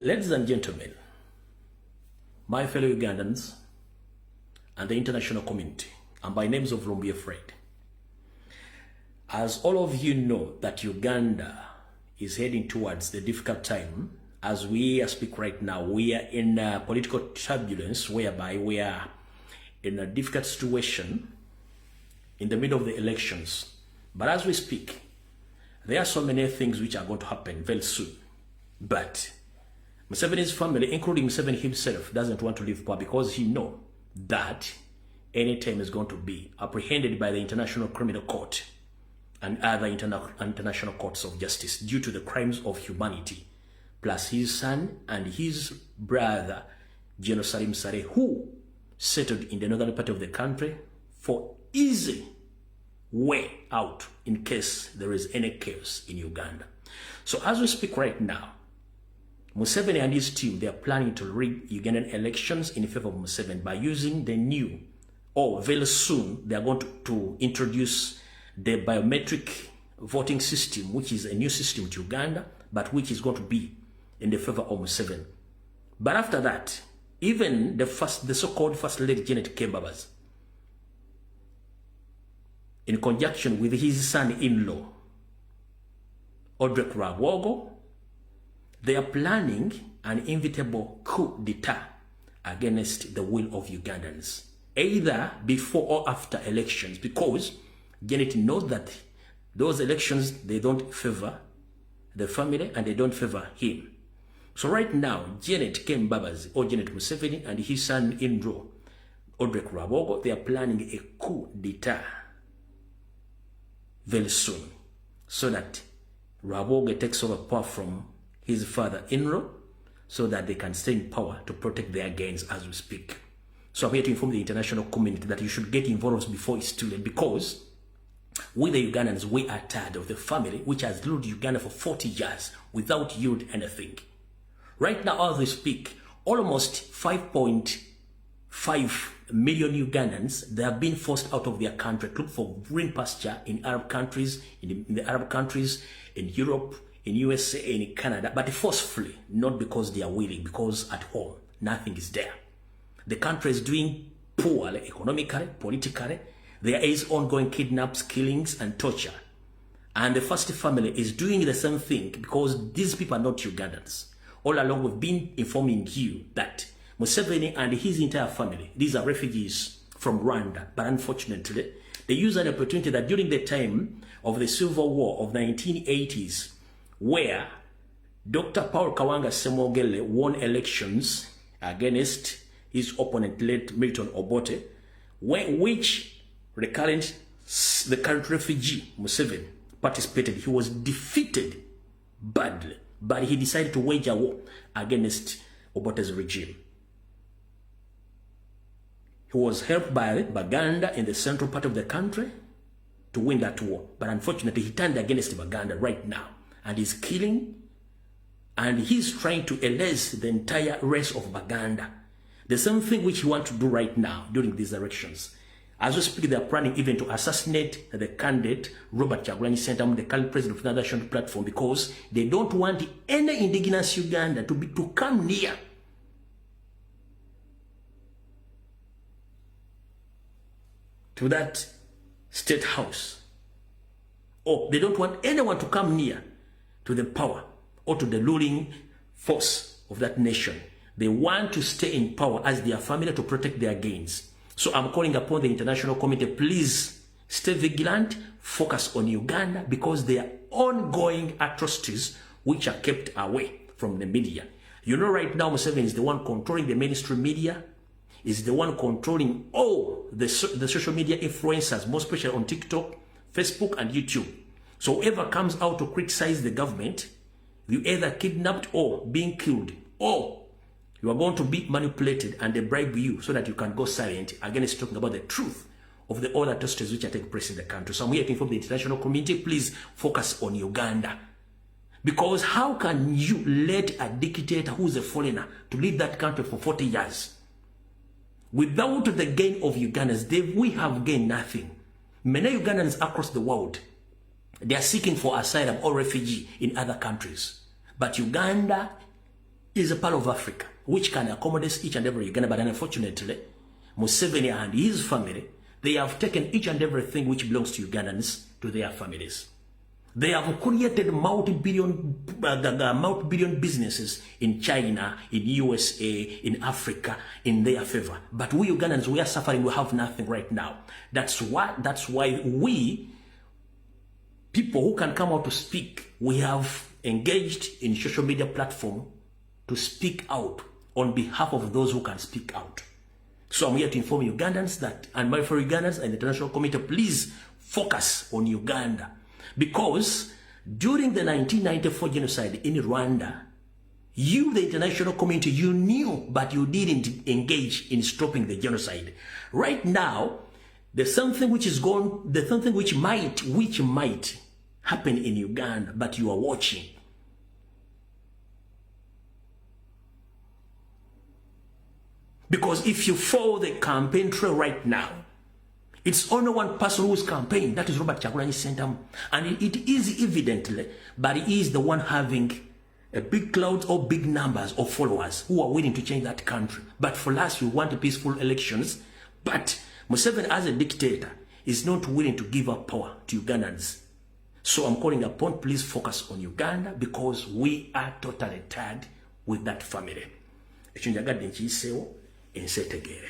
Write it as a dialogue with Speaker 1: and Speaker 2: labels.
Speaker 1: Ladies and gentlemen, my fellow Ugandans and the international community, and by names of Lumbuye Fred, as all of you know that Uganda is heading towards the difficult time, as we speak right now, we are in political turbulence whereby we are in a difficult situation in the middle of the elections. But as we speak, there are so many things which are going to happen very soon. But Museveni's family, including Museveni himself, doesn't want to leave power because he knows that any time is going to be apprehended by the International Criminal Court and other international courts of justice due to the crimes of humanity, plus his son and his brother, General Salim Saleh, who settled in the northern part of the country for easy way out in case there is any chaos in Uganda. So as we speak right now, Museveni and his team, they are planning to rig Ugandan elections in favor of Museveni by using the new, or very soon, they are going to introduce the biometric voting system, which is a new system to Uganda, but which is going to be in the favor of Museveni. But after that, even the so-called First Lady Janet Kembabas, in conjunction with his son-in-law, Odrek Rabogo, they are planning an inevitable coup d'etat against the will of Ugandans, either before or after elections, because Janet knows that those elections, they don't favor the family and they don't favor him. So right now, Janet Kembabas, or Janet Museveni, and his son-in-law, Odrek Rabogo, they are planning a coup d'etat very soon, so that Rabogo takes over power from his father-in-law, so that they can stay in power to protect their gains as we speak. So I'm here to inform the international community that you should get involved before it's too late, because we the Ugandans, we are tired of the family which has ruled Uganda for 40 years without yielding anything. Right now as we speak, almost 5.5 million Ugandans, they have been forced out of their country to look for green pasture in Arab countries, in the Arab countries, in Europe, in USA, in Canada, but forcefully, not because they are willing, because at home, nothing is there. The country is doing poorly economically, politically. There is ongoing kidnaps, killings, and torture. And the first family is doing the same thing because these people are not Ugandans. All along, we've been informing you that Museveni and his entire family, these are refugees from Rwanda, but unfortunately, they use an opportunity that during the time of the Civil War of 1980s, where Dr. Paul Kawanga Semogele won elections against his opponent, late Milton Obote, which the current refugee, Museveni, participated. He was defeated badly, but he decided to wage a war against Obote's regime. He was helped by Baganda in the central part of the country to win that war, but unfortunately he turned against Baganda right now, and he's killing, and he's trying to erase the entire race of Baganda. The same thing which he wants to do right now during these elections. As we speak, they are planning even to assassinate the candidate, Robert Kyagulanyi Ssentamu, the current president of the National Platform, because they don't want any indigenous Uganda to come near to that state house. Or they don't want anyone to come near to the power or to the ruling force of that nation. They want to stay in power as their family to protect their gains. So I'm calling upon the international community, please stay vigilant, focus on Uganda, because there are ongoing atrocities which are kept away from the media. You know, right now Museveni is the one controlling the mainstream media, is the one controlling all the social media influencers, most especially on TikTok, Facebook, and YouTube. So whoever comes out to criticize the government, you either kidnapped or being killed, or you are going to be manipulated and they bribe you so that you can go silent against talking about the truth of the all atrocities which are taking place in the country. So I'm here to inform the international community, please focus on Uganda. Because how can you let a dictator who's a foreigner to lead that country for 40 years? Without the gain of Ugandans, we have gained nothing. Many Ugandans across the world, they are seeking for asylum or refugee in other countries. But Uganda is a part of Africa, which can accommodate each and every Uganda, but unfortunately, Museveni and his family, they have taken each and everything which belongs to Ugandans to their families. They have created multi-billion businesses in China, in USA, in Africa, in their favor. But we Ugandans, we are suffering. We have nothing right now. That's why we, people who can come out to speak, we have engaged in social media platform to speak out on behalf of those who can speak out. So I'm here to inform Ugandans that, and my fellow Ugandans and the international community, please focus on Uganda. Because during the 1994 genocide in Rwanda, you, the international community, you knew, but you didn't engage in stopping the genocide. Right now, there's something which is going, there's something which might happen in Uganda, but you are watching. Because if you follow the campaign trail right now, it's only one person who's campaigning, that is Robert Kyagulanyi Ssentamu. And it is evidently, but he is the one having a big cloud or big numbers of followers who are willing to change that country. But for us, we want peaceful elections. But Museveni, as a dictator, is not willing to give up power to Ugandans. So I'm calling upon, please focus on Uganda, because we are totally tired with that family. Ekyo njagadde nkiyiseewo ensi etegeere.